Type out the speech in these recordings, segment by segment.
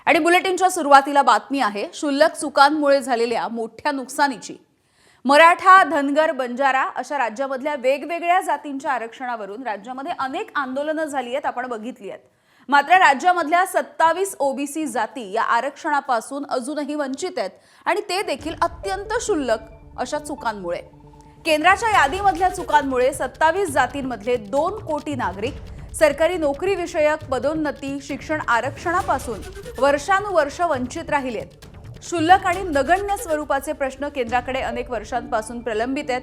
आणि बुलेटिनच्या सुरुवातीला बातमी आहे क्षुल्लक चुकांमुळे झालेल्या मोठ्या नुकसानीची। मराठा, धनगर, बंजारा अशा राज्यामधल्या वेगवेगळ्या जातींच्या आरक्षणावरून राज्यामध्ये अनेक आंदोलनं झाली आहेत, आपण बघितली आहेत। मात्र राज्यामधल्या 27 ओबीसी जाती या आरक्षणापासून अजूनही वंचित आहेत आणि ते देखील अत्यंत क्षुल्लक अशा चुकांमुळे। केंद्राच्या यादीमधल्या चुकांमुळे 27 जातींमधले 2 कोटी नागरिक सरकारी नोकरी विषयक पदोन्नती, शिक्षण आरक्षणापासून वर्षानुवर्ष वंचित राहिलेत। क्षुल्लक आणि नगण्य स्वरूपाचे प्रश्न केंद्राकडे अनेक वर्षांपासून प्रलंबित आहेत।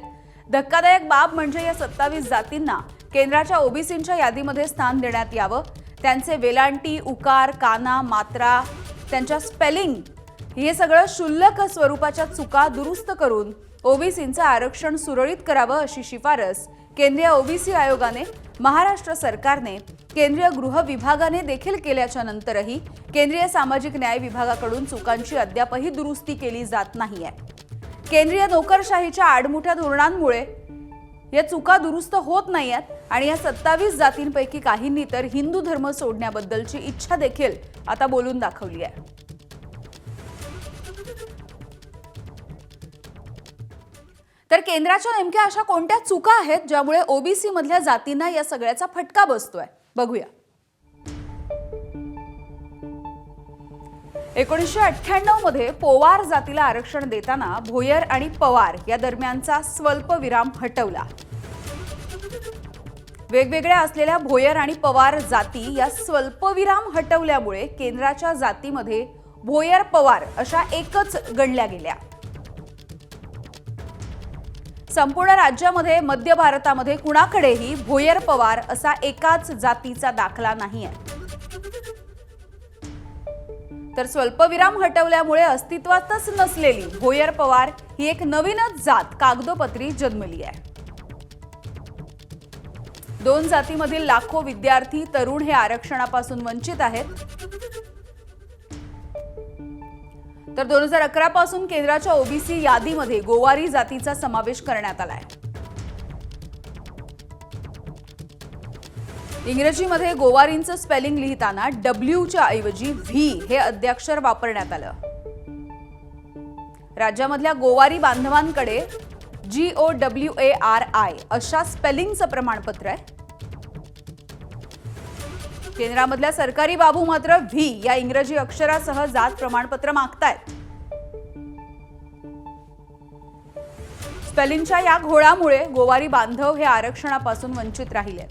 धक्कादायक बाब म्हणजे या 27 जातींना केंद्राच्या ओबीसींच्या यादीमध्ये स्थान देण्यात यावं। त्यांचे वेलांटी, उकार, काना, मात्रा, त्यांच्या स्पेलिंग हे सगळं क्षुल्लक स्वरूपाच्या चुका दुरुस्त करून ओबीसींचं आरक्षण सुरळीत करावं अशी शिफारस केंद्रीय ओबीसी आयोगाने, महाराष्ट्र सरकारने, केंद्रीय गृह विभागाने देखील केल्याच्या नंतरही केंद्रीय सामाजिक न्याय विभागाकडून चुकांची अद्यापही दुरुस्ती केली जात नाहीये। केंद्रीय नोकरशाहीच्या आडमुठ्या धोरणांमुळे या चुका दुरुस्त होत नाहीयेत आणि या 27 जातींपैकी काहींनी तर हिंदू धर्म सोडण्याबद्दलची इच्छा देखील आता बोलून दाखवली आहे। तर केंद्राच्या नेमक्या अशा कोणत्या चुका आहेत ज्यामुळे ओबीसी मधल्या जातींना या सगळ्याचा फटका बसतोय, बघूया। 1998 मध्ये पोवार जातीला आरक्षण देताना भोयर आणि पवार या दरम्यानचा स्वल्पविराम हटवला। वेगवेगळ्या असलेल्या भोयर आणि पवार जाती या स्वल्पविराम हटवल्यामुळे केंद्राच्या जातीमध्ये भोयर पवार अशा एकच गणल्या गेल्या। संपूर्ण राज्यामध्ये, मध्य भारतामध्ये कुणाकडेही भोयर पवार असा एकाच जातीचा दाखला नाहीये। तर स्वल्पविराम हटवल्यामुळे अस्तित्वातच नसलेली भोयर पवार ही एक नवीनच जात कागदोपत्री जन्मली आहे। 2 जातीमधील लाखो विद्यार्थी, तरुण हे आरक्षणापासून वंचित आहेत। तर 2011 पासून केंद्राच्या ओबीसी यादीमध्ये गोवारी जातीचा समावेश करण्यात आलाय। इंग्रजीमध्ये गोवारींचं स्पेलिंग लिहिताना डब्ल्यूच्या ऐवजी व्ही हे अद्याक्षर वापरण्यात आलं। राज्यामधल्या गोवारी बांधवांकडे GOWARI अशा स्पेलिंगचं प्रमाणपत्र आहे। केंद्रामधल्या सरकारी बाबू मात्र व्ही या इंग्रजी अक्षरासह जात प्रमाणपत्र मागतायत। स्पेलिंगच्या या घोळामुळे गोवारी बांधव हे आरक्षणापासून वंचित राहिले।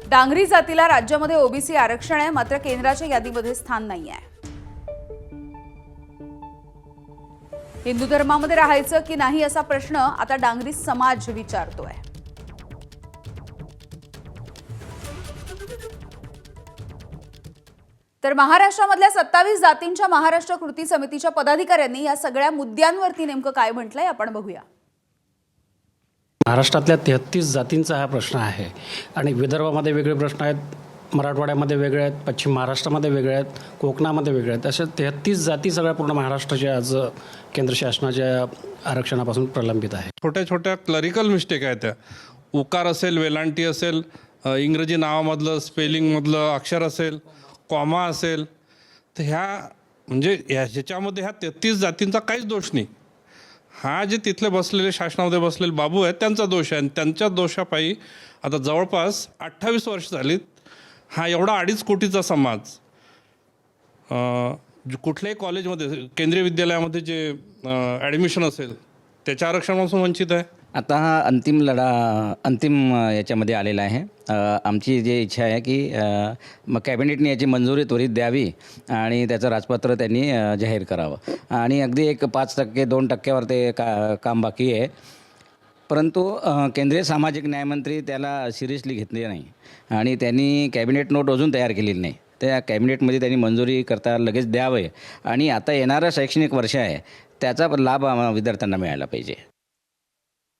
डांगरी जातीला राज्यामध्ये ओबीसी आरक्षण आहे, मात्र केंद्राच्या यादीमध्ये स्थान नाही आहे। हिंदू धर्मामध्ये राहायचं की नाही असा प्रश्न आता डांगरी समाज विचारतोय। तर महाराष्ट्रामधल्या 27 जातींच्या महाराष्ट्र कृती समितीच्या पदाधिकाऱ्यांनी या सगळ्या मुद्द्यांवरती नेमकं काय म्हटलंय आपण बघूया। महाराष्ट्रातल्या 33 जातींचा हा प्रश्न आहे आणि विदर्भामध्ये वेगळे प्रश्न आहेत, मराठवाड्यामध्ये वेगळे आहेत, पश्चिम महाराष्ट्रामध्ये वेगळे आहेत, कोकणामध्ये वेगळे आहेत। अशा 33 जाती सगळ्या पूर्ण महाराष्ट्राच्या आज केंद्र शासनाच्या आरक्षणापासून प्रलंबित आहे। छोट्या छोट्या क्लरिकल मिस्टेक आहेत त्या, उकार असेल, वेलांटी असेल, इंग्रजी नावामधलं स्पेलिंगमधलं अक्षर असेल, कॉमा असेल, तर ह्या म्हणजे ह्याच्यामध्ये ह्या 33 जातींचा काहीच दोष नाही। हा जे तिथले बसलेले शासनामध्ये बसलेले बाबू आहेत त्यांचा दोष आहे आणि त्यांच्या दोषापायी आता जवळपास 28 वर्ष झालीत हा एवढा 2.5 कोटीचा समाज कुठल्याही कॉलेजमध्ये, केंद्रीय विद्यालयामध्ये जे ॲडमिशन असेल त्याच्या आरक्षणापासून वंचित आहे। आता हा अंतिम याच्यामध्ये आलेला आहे। आमची जी इच्छा आहे की मग कॅबिनेटने याची मंजुरी त्वरित द्यावी आणि त्याचं राजपत्र त्यांनी जाहीर करावं आणि अगदी एक 5% 2% ते काम बाकी आहे, परंतु केंद्रीय सामाजिक न्यायमंत्री त्याला सिरियसली घेतले नाही आणि त्यांनी कॅबिनेट नोट अजून तयार केलेली नाही। त्या कॅबिनेटमध्ये त्यांनी मंजुरी करता लगेच द्यावे आणि आता येणारं शैक्षणिक वर्ष आहे त्याचा लाभ विद्यार्थ्यांना मिळाला पाहिजे।